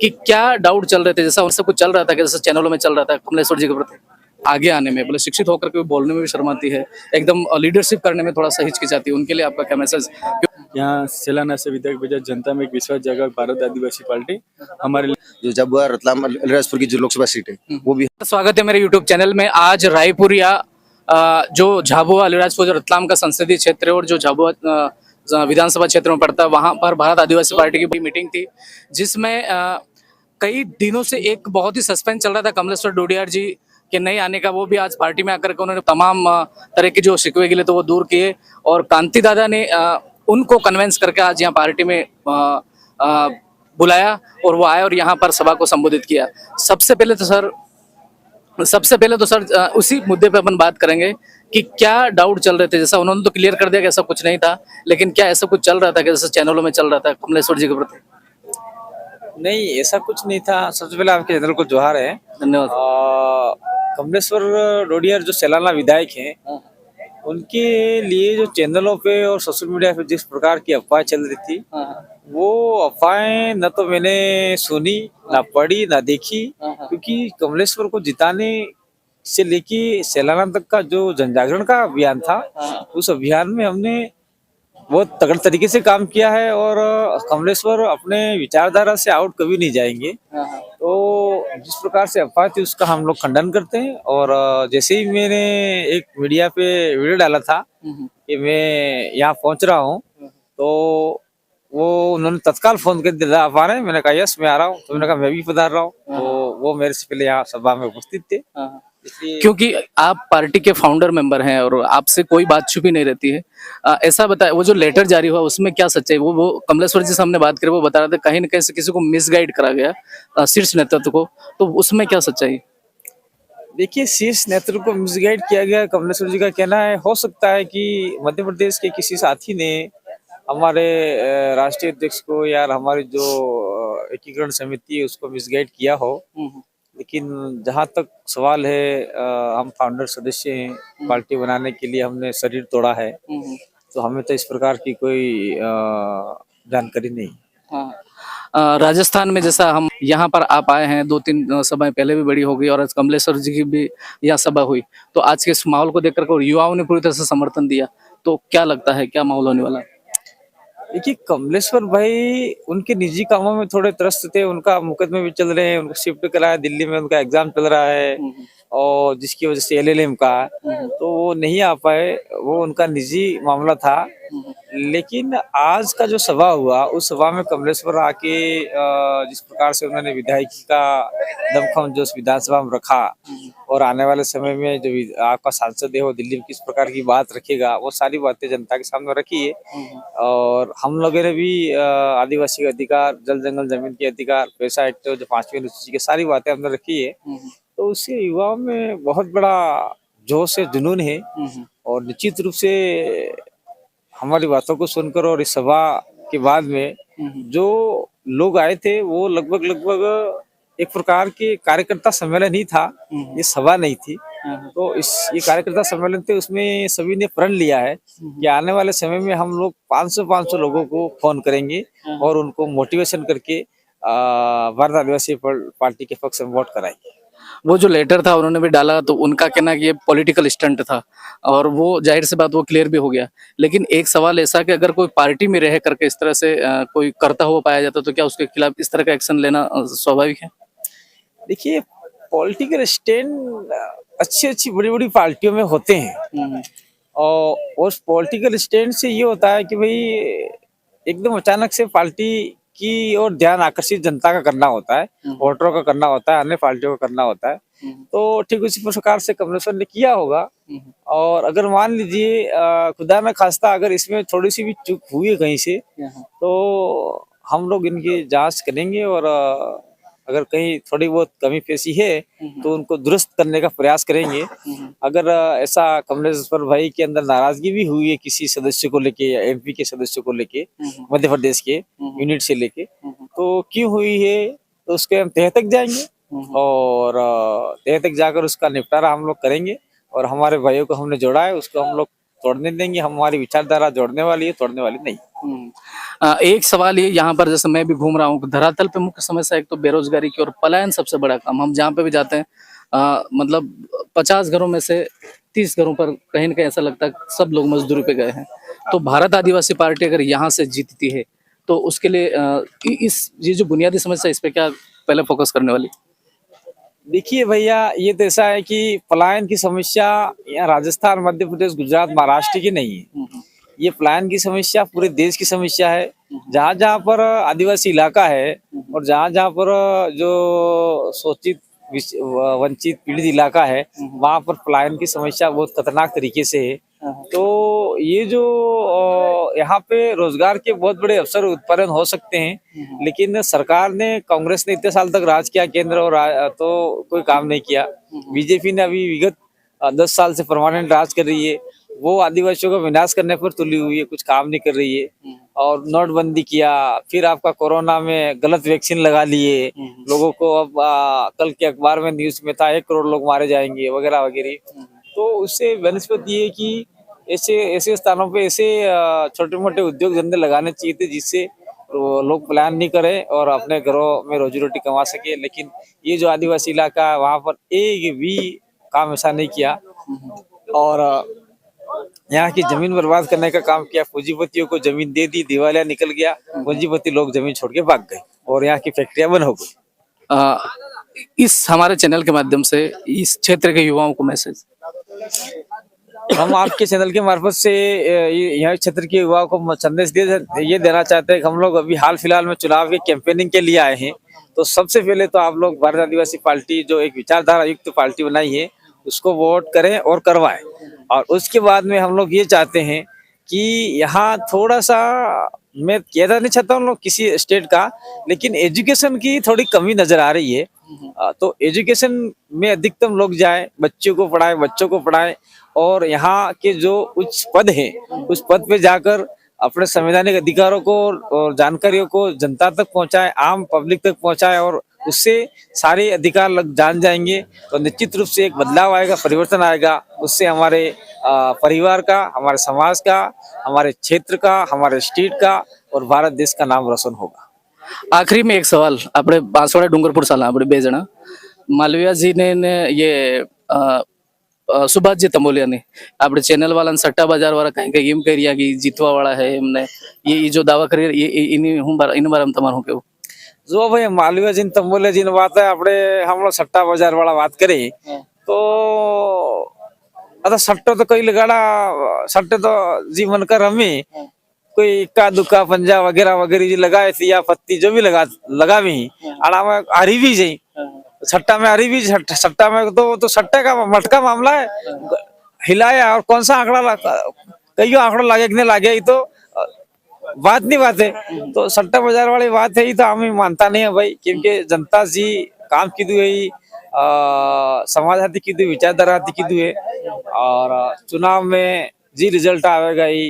कि क्या डाउट चल रहे थे, जैसा उनसे कुछ चल रहा था कि जैसे चैनलों में चल रहा था कमलेश्वर जी के प्रति आगे आने में, बोले शिक्षित होकर के भी बोलने में भी शर्माती है, एकदम लीडरशिप करने में थोड़ा सा हिचकिचाती है, उनके लिए आपका क्या मैसेज? यहाँ शिलान्यास विधेयक बजाय जनता में एक विश्वास जगा भारत आदिवासी पार्टी हमारे जो जब वह रतलाम अलीराजपुर की जो लोकसभा सीट है वो भी स्वागत है मेरे यूट्यूब चैनल में। आज रायपुर या जो झाबुआ अलीराजपुर जो रतलाम का संसदीय क्षेत्र है और जो झाबुआ विधानसभा क्षेत्र में पड़ता है, वहां पर भारत आदिवासी पार्टी की बड़ी मीटिंग थी, जिसमें कई दिनों से एक बहुत ही सस्पेंस चल रहा था कमलेश्वर डोडियार जी के नहीं आने का। वो भी आज पार्टी में आकर के उन्होंने तमाम तरह के जो शिकवे गिले तो वो दूर किए, और कांति दादा ने उनको कन्वेंस करके आज यहाँ पार्टी में बुलाया और वो आए और यहाँ पर सभा को संबोधित किया। सबसे पहले तो सर उसी मुद्दे पे अपन बात करेंगे कि क्या डाउट चल रहे थे, जैसा उन्होंने तो क्लियर कर दिया कि ऐसा कुछ नहीं था, लेकिन क्या ऐसा कुछ चल रहा था कि जैसे चैनलों में चल रहा था कमलेश्वर जी के प्रति? नहीं, ऐसा कुछ नहीं था। सबसे पहले आपके चैनल को जोहार है। धन्यवाद। कमलेश्वर डोडियार जो सैलाना विधायक हैं, उनके लिए जो चैनलों पे और सोशल मीडिया पे जिस प्रकार की अफवाहें चल रही थी, वो अफवाहें न तो मैंने सुनी, ना पढ़ी, ना देखी। क्योंकि कमलेश्वर को जिताने से लेके सैलाना तक का जो जनजागरण का अभियान था, उस अभियान में हमने बहुत तगड़ तरीके से काम किया है और कमलेश्वर अपने विचारधारा से आउट कभी नहीं जाएंगे। तो जिस प्रकार से अफवाह थी उसका हम लोग खंडन करते हैं। और जैसे ही मैंने एक मीडिया पे वीडियो डाला था कि मैं यहाँ पहुंच रहा हूँ, तो वो उन्होंने तत्काल फोन कर दिया, आप आ रहे हैं? मैंने कहा यस मैं आ रहा हूँ। तो मैंने कहा मैं भी पधार रहा हूँ। तो वो मेरे से पहले यहाँ सभा में उपस्थित थे। क्योंकि आप पार्टी के फाउंडर मेंबर हैं और आपसे कोई बात छुपी नहीं रहती है। ऐसा बताया, वो जो लेटर जारी हुआ उसमें क्या सच्चाई? वो कमलेश्वर जी से हमने बात करी, वो बता रहे थे कहीं न कहीं से किसी को मिसगाइड करा गया शीर्ष नेतृत्व को, तो उसमें क्या सच्चाई? देखिए, शीर्ष नेतृत्व को मिसगाइड किया गया, कमलेश्वर जी का कहना है। हो सकता है कि मध्य प्रदेश के किसी साथी ने हमारे राष्ट्रीय अध्यक्ष को या हमारी जो एकीकरण समिति है उसको मिसगाइड किया हो। लेकिन जहां तक सवाल है, हम फाउंडर सदस्य हैं, पार्टी बनाने के लिए हमने शरीर तोड़ा है, तो हमें तो इस प्रकार की कोई जानकारी नहीं। राजस्थान में जैसा हम यहाँ पर आप आए हैं, 2-3 सभाएं पहले भी बड़ी हो गई और आज कमलेश्वर जी की भी यहाँ सभा हुई, तो आज के इस माहौल को देखकर और युवाओं ने पूरी तरह से समर्थन दिया, तो क्या लगता है क्या माहौल होने वाला है? देखिए, कमलेश्वर भाई उनके निजी कामों में थोड़े त्रस्त थे। उनका मुकदमे भी चल रहे हैं, उनको शिफ्ट कराया दिल्ली में, उनका एग्जाम चल रहा है और जिसकी वजह से एलएलएम का, तो वो नहीं आ पाए। वो उनका निजी मामला था। लेकिन आज का जो सभा हुआ, उस सभा में कमलेश्वर आके जिस प्रकार से उन्होंने विधायकी का दमखम जो विधानसभा में रखा और आने वाले समय में जो आपका सांसद है वो दिल्ली में किस प्रकार की बात रखेगा, वो सारी बातें जनता के सामने रखी है। और हम लोगों ने भी आदिवासी के अधिकार, जल जंगल जमीन के अधिकार, पैसा एक्ट जो 5वीं अनुसूची की सारी बातें हमने रखी है। तो उससे युवाओं में बहुत बड़ा जोश है, जुनून है। और निश्चित रूप से हमारी बातों को सुनकर और इस सभा के बाद में जो लोग आए थे, वो लगभग एक प्रकार के कार्यकर्ता सम्मेलन ही था, ये सभा नहीं थी। तो ये कार्यकर्ता सम्मेलन थे, उसमें सभी ने प्रण लिया है कि आने वाले समय में हम लोग 500 लोगों को फोन करेंगे और उनको मोटिवेशन करके भारत आदिवासी पार्टी के पक्ष में वोट कराएंगे। वो जो लेटर था उन्होंने भी डाला, तो उनका कहना कि ये पॉलिटिकल स्टंट था और वो जाहिर सी बात वो क्लियर भी हो गया। लेकिन एक सवाल ऐसा कि अगर कोई पार्टी में रह करके इस तरह से कोई करता हुआ पाया जाता तो क्या उसके खिलाफ इस तरह का एक्शन लेना स्वाभाविक है? देखिए, पॉलिटिकल स्टैंड अच्छी बड़ी पार्टियों में होते हैं और उस पॉलिटिकल स्टैंड से ये होता है कि भाई एकदम अचानक से पार्टी की और ध्यान आकर्षित जनता का करना होता है, वोटरों का करना होता है, अन्य पार्टियों का करना होता है। तो ठीक उसी प्रकार से कमलेश्वर ने किया होगा। और अगर मान लीजिए खुदा न खास्ता अगर इसमें थोड़ी सी भी चूक हुई है कहीं से, तो हम लोग इनकी जांच करेंगे और अगर कहीं थोड़ी बहुत कमी पेशी है तो उनको दुरुस्त करने का प्रयास करेंगे। अगर ऐसा कमलेश्वर भाई के अंदर नाराजगी भी हुई है किसी सदस्य को लेके या एमपी के सदस्य को लेके, मध्य प्रदेश के यूनिट से लेके, तो क्यों हुई है तो उसके हम तह तक जाएंगे और तह तक जाकर उसका निपटारा हम लोग करेंगे। और हमारे भाइयों को हमने जोड़ा है, उसको हम लोग तोड़ने देंगे। हमारी विचारधारा जोड़ने वाली है, तोड़ने वाली नहीं। एक सवाल ये यहाँ पर जैसे मैं भी घूम रहा हूँ धरातल पे मुख्य समस्या एक तो बेरोजगारी की और पलायन सबसे बड़ा काम। हम जहाँ पे भी जाते हैं मतलब 50 घरों में से 30 घरों पर कहीं ना कहीं ऐसा लगता है सब लोग मजदूरी पे गए हैं। तो भारत आदिवासी पार्टी अगर यहाँ से जीतती है तो उसके लिए इस ये जो बुनियादी समस्या इस पे क्या पहले फोकस करने वाली? देखिए भैया, ये तो ऐसा है कि पलायन की समस्या यहाँ राजस्थान, मध्य प्रदेश, गुजरात, महाराष्ट्र की नहीं है। ये पलायन की समस्या पूरे देश की समस्या है। जहाँ जहाँ पर आदिवासी इलाका है और जहाँ जहाँ पर जो शोषित वंचित पीड़ित इलाका है, वहाँ पर पलायन की समस्या बहुत खतरनाक तरीके से है। तो ये जो यहाँ पे रोजगार के बहुत बड़े अवसर उत्पन्न हो सकते हैं, लेकिन सरकार ने, कांग्रेस ने इतने साल तक राज किया केंद्र और तो कोई काम नहीं किया। बीजेपी ने अभी विगत 10 साल से परमानेंट राज कर रही है, वो आदिवासियों का विनाश करने पर तुली हुई है, कुछ काम नहीं कर रही है। और नोटबंदी किया, फिर आपका कोरोना में गलत वैक्सीन लगा लिए लोगों को। अब कल के अखबार में न्यूज में था 1 करोड़ लोग मारे जाएंगे वगैरह वगैरह। तो उससे बेनिफिट ये है कि ऐसे ऐसे स्थानों पे ऐसे छोटे मोटे उद्योग धंधे लगाने चाहिए थे जिससे लोग पलायन नहीं करें और अपने घरों में रोजी रोटी कमा सके। लेकिन ये जो आदिवासी इलाका है वहाँ पर एक भी काम ऐसा नहीं किया और यहाँ की जमीन बर्बाद करने का काम किया। पूंजीपतियों को जमीन दे दी, दिवालिया निकल गया, पूंजीपति लोग जमीन छोड़ के भाग गए और यहाँ की फैक्ट्रियां बंद हो गई। अ, इस हमारे चैनल के माध्यम से इस क्षेत्र के युवाओं को मैसेज हम आपके चैनल के मार्फत से यहाँ क्षेत्र के युवाओं को संदेश ये देना चाहते हैं कि हम लोग अभी हाल फिलहाल में चुनाव की कैंपेनिंग के लिए आए हैं। तो सबसे पहले तो आप लोग भारत आदिवासी पार्टी जो एक विचारधारा युक्त पार्टी बनाई है उसको वोट करें और करवाएं। और उसके बाद में हम लोग ये चाहते हैं कि यहाँ थोड़ा सा, मैं कहना नहीं चाहता हूँ लोग किसी स्टेट का, लेकिन एजुकेशन की थोड़ी कमी नजर आ रही है। तो एजुकेशन में अधिकतम लोग जाएं, बच्चों को पढ़ाएं, बच्चों को पढ़ाएं और यहाँ के जो उच्च पद हैं उस पद पे जाकर अपने संवैधानिक अधिकारों को और जानकारियों को जनता तक पहुंचाएं, आम पब्लिक तक पहुंचाएं और उससे सारे अधिकार लग जान जाएंगे तो निश्चित रूप से एक बदलाव आएगा, परिवर्तन आएगा। उससे हमारे परिवार का, हमारे समाज का, हमारे क्षेत्र का, हमारे स्टेट का और भारत देश का नाम रोशन होगा। आखिरी में एक सवाल, આપણે બાંસવાડા ડુંગરપુર સાલા આપણે બે જણા માલવિયાજીને ને ये સુભાષજી તંબોલિયાની આપણે ચેનલ વાળાને સટ્ટા બજાર વાળા કઈ કઈ એમ કરી રહ્યા કે જીતવા વાળા है એમને ये जो दावा કરી ये इन्हीं હું इन्हीं बारे में તમારું કેવું? जो भाई मालवीय जी तंबोलिया जी ने बात है अपने हम लोग सट्टा बाजार वाला बात करें तो सट्टा तो कई लगाड़ा, सट्टे तो जी मन कर हमें कोई इक्का दुक्का पंजा वगैरह वगैरह जी लगाए थी या पत्ती जो भी लगा भी आड़ा में हरी भी जी सट्टा में हरी भी सट्टा में तो सट्टे का मटका मामला है। हिलाया और कौन सा आंकड़ा कई आंकड़ा लागे कि नहीं लागे ये तो बात नहीं बात है। तो सट्टा बाजार वाली बात है ये तो हमें मानता नहीं है भाई, क्योंकि जनता जी काम की दुए समाज हाथी की दुए विचारधारा हाथी की दुए और चुनाव में जी रिजल्ट आवेगा ही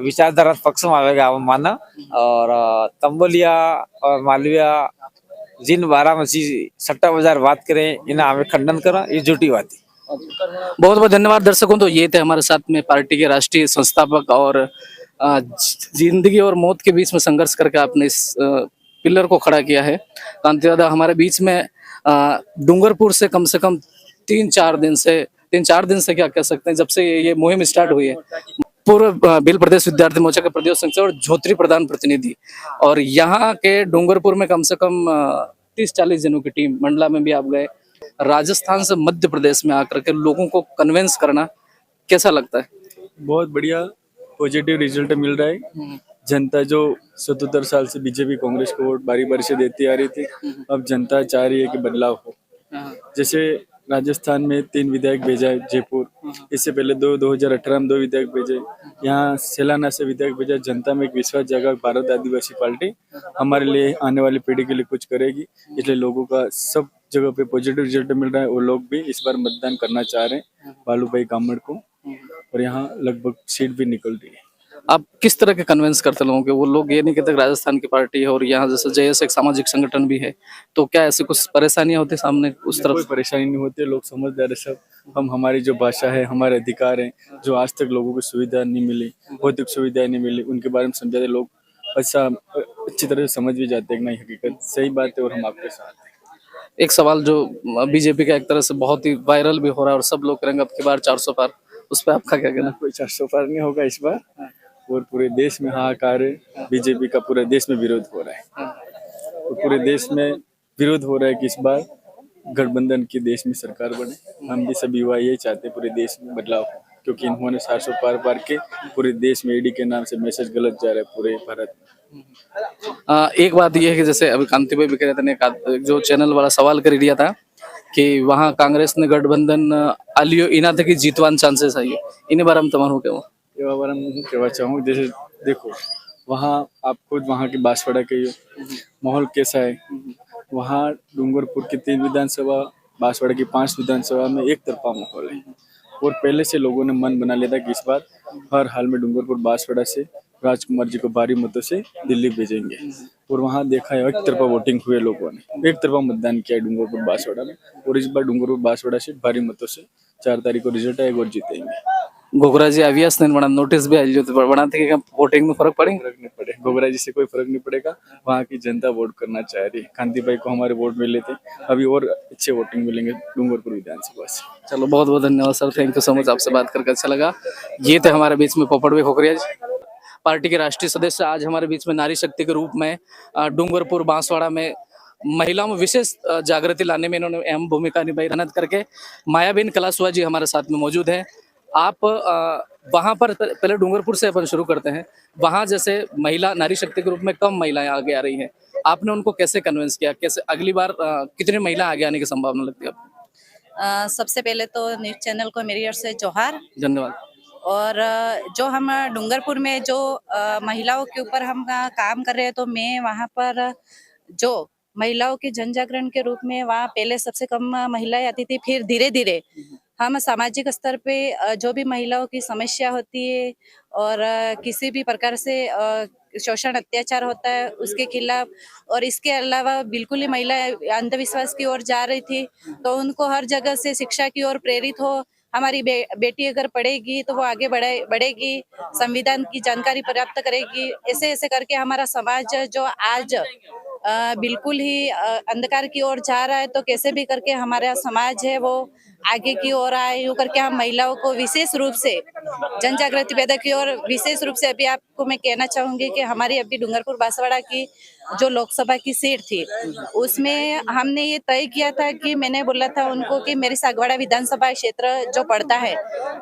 विचारधारा पक्ष में आवेगा हम माना। और तंबोलिया और मालविया जिन बारामसी सट्टा बाजार बात करें इन्हें हमें खंडन करा, ये झूठी बात है। बहुत बहुत धन्यवाद दर्शकों। तो ये थे हमारे साथ में पार्टी के राष्ट्रीय संस्थापक और जिंदगी और मौत के बीच में संघर्ष करके आपने इस पिलर को खड़ा किया है कांति दादा। हमारे बीच में डूंगरपुर से कम 3-4 दिन से क्या कह सकते हैं जब से ये मुहिम स्टार्ट हुई है, पूर्व भील प्रदेश विद्यार्थी मोर्चा के प्रदेश संघ और झोत्री प्रधान प्रतिनिधि और यहाँ के डूंगरपुर में कम से कम 30-40 जनों की टीम, मंडला में भी आप गए, राजस्थान से मध्य प्रदेश में आकर के लोगों को कन्विंस करना कैसा लगता है? बहुत बढ़िया पॉजिटिव रिजल्ट मिल रहा है। जनता जो 77 साल से बीजेपी कांग्रेस को वोट बारी बारी से देती आ रही थी, अब जनता चाह रही है कि बदलाव हो। जैसे राजस्थान में 3 विधायक भेजा है जयपुर, इससे पहले 2018 में 2 विधायक भेजे, यहाँ सेलाना से विधायक भेजा। जनता में एक विश्वास जगा भारत आदिवासी पार्टी हमारे लिए आने वाली पीढ़ी के लिए कुछ करेगी, इसलिए लोगों का सब जगह पे पॉजिटिव रिजल्ट मिल रहा है और लोग भी इस बार मतदान करना चाह रहे हैं बालू भाई कामड़ को और यहाँ लगभग सीट भी निकल रही है। आप किस तरह के कन्विंस करते लोगों के? वो लोग ये नहीं कहते कि राजस्थान की पार्टी है और यहाँ जैसे जेएस एक सामाजिक संगठन भी है, तो क्या ऐसी कुछ परेशानियां होती सामने उस कोई तरफ? परेशानी नहीं होती, लोग समझदार है सब। हम हमारी जो भाषा है, हमारे अधिकार हैं, जो आज तक लोगों को सुविधा नहीं मिली, भौतिक सुविधाएं नहीं मिली, उनके बारे में समझाते लोग अच्छा अच्छी तरह से समझ भी जाते हैं कि नहीं हकीकत सही बात है और हम आपके साथ हैं। एक सवाल जो बीजेपी का एक तरह से बहुत ही वायरल भी हो रहा है और सब लोग करेंगे अब की बार 400 पार, उस पर आपका क्या कहना? कोई 400 पार नहीं होगा इस बार, और पूरे देश में हाहाकार है। बीजेपी का पूरे देश में विरोध हो रहा है, और पूरे देश में विरोध हो रहा है कि इस बार गठबंधन की देश में सरकार बने। हम भी सभी युवा यही चाहते हैं पूरे देश में बदलाव हो, क्योंकि इन्होंने 400 पार पार के पूरे देश में ईडी के नाम से मैसेज गलत जा रहा है पूरे भारत में। एक बात यह है कि जैसे अभी कांति भाई भी कह रहे थे ने एक जो चैनल वाला सवाल कर दिया था कि वहाँ कांग्रेस ने गठबंधन आलियो इना थे कि जीतवान चांसेस है, इन बार हम तमाम हो गए ये बार हम कहना चाहूँ, जैसे देखो वहाँ आप खुद वहाँ के बांसवाड़ा के हो, माहौल कैसा है वहाँ। डूंगरपुर की 3 विधानसभा, बांसवाड़ा की 5 विधानसभा में एक तरफा माहौल है, और पहले से लोगों ने मन बना लिया था कि इस बार हर हाल में डूंगरपुर बांसवाड़ा से राजकुमार जी को भारी मतों से दिल्ली भेजेंगे। और वहाँ देखा है एक तरफा वोटिंग हुए, लोगों ने एक तरफा मतदान किया है डूंगरपुर बांसवाड़ा में, और इस बार डूंगरपुर बांसवाड़ा से भारी मतों से 4 तारीख को रिजल्ट आएगा और जीतेंगे। घोगरा जी अवियास नहीं बना नोटिस भी आई जो बनाते कि वोटिंग में फर्क पड़ेगा। फर्क नहीं पड़ेगा, गोबरा जी से कोई फर्क नहीं पड़ेगा। वहाँ की जनता वोट करना चाह रही है। कांति भाई को हमारे वोट मिले थे, अभी और अच्छे वोटिंग मिलेंगे डूंगरपुर विधानसभा से। चलो बहुत बहुत धन्यवाद sir, thank you so much, आपसे बात करके अच्छा लगा। ये थे हमारे बीच में पोपट भाई खोखरिया जी, पार्टी के राष्ट्रीय सदस्य, आज हमारे बीच में नारी शक्ति के रूप में डूंगरपुर बांसवाड़ा में महिलाओं में विशेष जागृति लाने में इन्होंने अहम भूमिका निभाई। मेहनत करके मायाबेन कलासुआ जी हमारे साथ में मौजूद हैं। आप वहाँ पर पहले डूंगरपुर से अपन शुरू करते हैं। वहाँ जैसे महिला नारी शक्ति के रूप में कम महिलाएं आगे आ रही हैं, आपने उनको कैसे कन्विंस किया? कैसे अगली बार कितनी महिला आगे आने की संभावना लगती है आपको? सबसे पहले तो न्यूज़ चैनल को मेरी ओर से जोहार। धन्यवाद। और जो हम डूंगरपुर में जो महिलाओं के ऊपर हम काम कर रहे हैं, तो मैं वहाँ पर जो महिलाओं के जन जागरण के रूप में वहाँ पहले सबसे कम महिलाएं आती थी, फिर धीरे धीरे हम सामाजिक स्तर पे जो भी महिलाओं की समस्या होती है और किसी भी प्रकार से शोषण अत्याचार होता है उसके खिलाफ, और इसके अलावा बिल्कुल ही महिलाएं अंधविश्वास की ओर जा रही थी, तो उनको हर जगह से शिक्षा की ओर प्रेरित हो। हमारी बेटी अगर पढ़ेगी तो वो आगे बढ़ेगी, संविधान की जानकारी प्राप्त करेगी। ऐसे ऐसे करके हमारा समाज जो आज बिल्कुल ही अंधकार की ओर जा रहा है, तो कैसे भी करके हमारा समाज है वो आगे की ओर आए, यूँ करके हम महिलाओं को विशेष रूप से जन जागृति पैदा की। और विशेष रूप से अभी आपको मैं कहना चाहूंगी कि हमारी अभी डूंगरपुर बांसवाड़ा की जो लोकसभा की सीट थी, उसमें हमने ये तय किया था कि मैंने बोला था उनको कि मेरी सागवाड़ा विधानसभा क्षेत्र जो पड़ता है,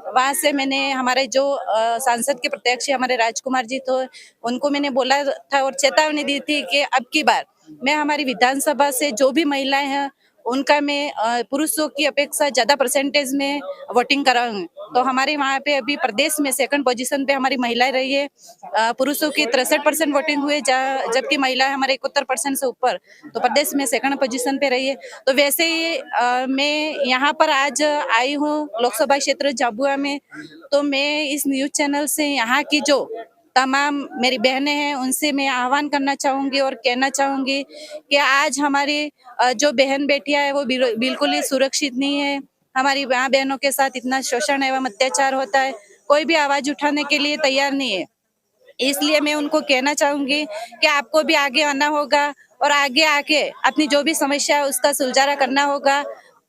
वहां से मैंने हमारे जो सांसद के प्रत्याशी हमारे राजकुमार जी, तो उनको मैंने बोला था और चेतावनी दी थी कि अब की बार मैं हमारी विधानसभा से जो भी महिलाएं हैं उनका मैं पुरुषों की अपेक्षा ज्यादा परसेंटेज में वोटिंग कराऊंगी। तो हमारे वहाँ पे अभी प्रदेश में 2nd पोजीशन पे हमारी महिलाएं रही है। पुरुषों की 63% वोटिंग हुई, जबकि महिलाएं हमारे 71% से ऊपर, तो प्रदेश में 2nd पोजीशन पे रही है। तो वैसे ही मैं यहाँ पर आज आई हूँ लोकसभा क्षेत्र झाबुआ में, तो मैं इस न्यूज चैनल से यहाँ की जो तमाम मेरी बहनें हैं उनसे मैं आह्वान करना चाहूंगी और कहना चाहूंगी कि आज हमारी जो बहन बेटियां है वो बिल्कुल ही सुरक्षित नहीं है। हमारी माँ बहनों के साथ इतना शोषण एवं अत्याचार होता है, कोई भी आवाज उठाने के लिए तैयार नहीं है। इसलिए मैं उनको कहना चाहूंगी कि आपको भी आगे आना होगा और आगे आके अपनी जो भी समस्या है उसका सुलझारा करना होगा,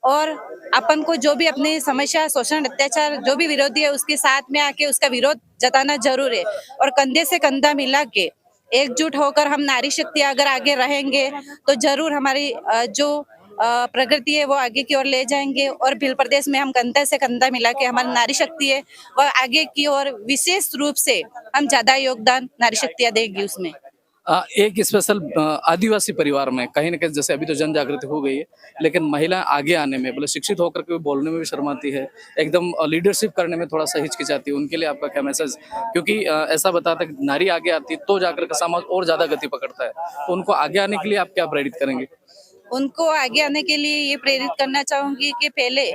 और अपन को जो भी अपनी समस्या शोषण अत्याचार जो भी विरोधी है उसके साथ में आके उसका विरोध जताना जरूर है। और कंधे से कंधा मिला के एकजुट होकर हम नारी शक्ति अगर आगे रहेंगे तो जरूर हमारी जो प्रगति है वो आगे की ओर ले जाएंगे। और भिल प्रदेश में हम कंधे से कंधा मिला के हमारी नारी शक्ति है वह आगे की ओर विशेष रूप से हम ज्यादा योगदान नारी शक्तियां देगी उसमें। एक स्पेशल आदिवासी परिवार में कहीं ना कहीं जैसे अभी तो जन जागृति हो गई है, लेकिन महिला आगे आने में बोले शिक्षित होकर के बोलने में भी शर्माती है, एकदम लीडरशिप करने में थोड़ा सा हिचकिचाती है, उनके लिए आपका क्या मैसेज? क्योंकि ऐसा बताता है कि नारी आगे आती है तो जाकर के समाज और ज्यादा गति पकड़ता है, तो उनको आगे आने के लिए आप क्या प्रेरित करेंगे? उनको आगे आने के लिए ये प्रेरित करना चाहूंगी कि पहले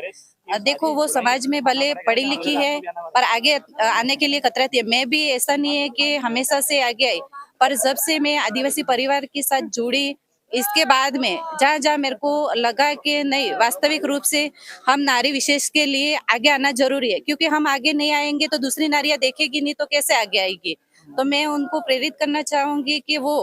देखो वो समाज में भले पढ़ी लिखी है पर आगे आने के लिए कतराती है। मैं भी ऐसा नहीं है कि हमेशा से आगे आई, पर जब से मैं आदिवासी परिवार के साथ जुड़ी, इसके बाद में जहाँ जहाँ मेरे को लगा कि नहीं, वास्तविक रूप से हम नारी विशेष के लिए आगे आना जरूरी है, क्योंकि हम आगे नहीं आएंगे तो दूसरी नारियां देखेगी नहीं तो कैसे आगे आएगी। तो मैं उनको प्रेरित करना चाहूंगी कि वो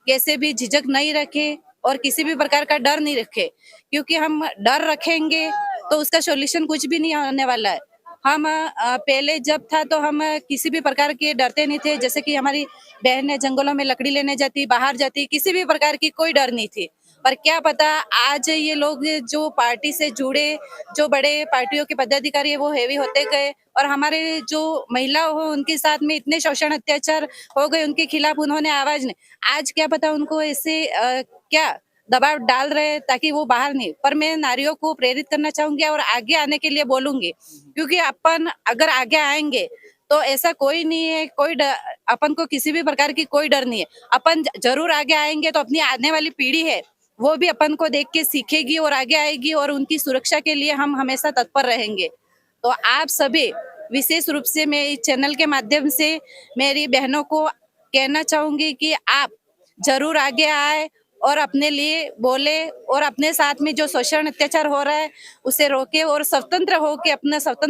कैसे भी झिझक नहीं रखे और किसी भी प्रकार का डर नहीं रखे, क्योंकि हम डर रखेंगे तो उसका सॉल्यूशन कुछ भी नहीं होने वाला है। हम पहले जब था तो हम किसी भी प्रकार के डरते नहीं थे, जैसे कि हमारी बहनें जंगलों में लकड़ी लेने जाती, बाहर जाती, किसी भी प्रकार की कोई डर नहीं थी। पर क्या पता आज ये लोग जो पार्टी से जुड़े, जो बड़े पार्टियों के पदाधिकारी है वो हैवी होते गए और हमारे जो महिला हो उनके साथ में इतने शोषण अत्याचार हो गए, उनके खिलाफ उन्होंने आवाज नहीं, आज क्या पता उनको ऐसे क्या दबाव डाल रहे हैं ताकि वो बाहर नहीं। पर मैं नारियों को प्रेरित करना चाहूंगी और आगे आने के लिए बोलूंगी, क्योंकि अपन अगर आगे आएंगे तो ऐसा कोई नहीं है, अपन को किसी भी प्रकार की कोई डर नहीं है। अपन जरूर आगे आएंगे तो अपनी आने वाली पीढ़ी है वो भी अपन को देख के सीखेगी और आगे आएगी और उनकी सुरक्षा के लिए हम हमेशा तत्पर रहेंगे। तो आप सभी, विशेष रूप से मैं इस चैनल के माध्यम से मेरी बहनों को कहना चाहूंगी कि आप जरूर आगे आए और अपने लिए बोले और अपने साथ में जो शोषण अत्याचार हो रहा है उसे रोके और स्वतंत्र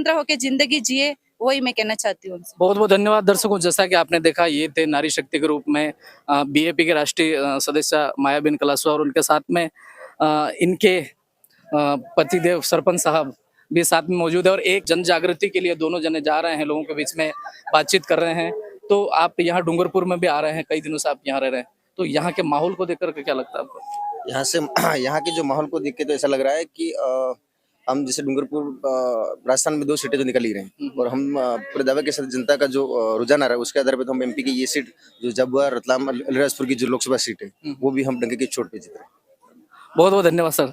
होके जिंदगी जिए, वही मैं कहना चाहती हूँ उनसे। बहुत बहुत धन्यवाद दर्शकों। जैसा कि आपने देखा, ये थे नारी शक्ति के रूप में बीएपी के राष्ट्रीय सदस्य मायाबेन कलासवा और उनके साथ में इनके पतिदेव सरपंच साहब भी साथ में मौजूद है और एक जन जागृति के लिए दोनों जने जा रहे हैं, लोगों के बीच में बातचीत कर रहे हैं। तो आप यहाँ डूंगरपुर में भी आ रहे हैं, कई दिनों से आप यहाँ रह रहे हैं, तो यहाँ के माहौल को देखकर के क्या लगता है आपको? यहाँ से यहाँ के जो माहौल को देख के तो ऐसा लग रहा है कि हम जैसे डूंगरपुर राजस्थान में 2 सीटें तो निकल ही रहे हैं और हम पूरे दावे के साथ जनता का जो रुझान आ रहा है उसके आधार पर तो हम एमपी की ये सीट जो झाबुआ रतलाम अलीराजपुर की जो लोकसभा सीट है वो भी हम डंके की चोट पे जीत रहे हैं। बहुत बहुत धन्यवाद सर।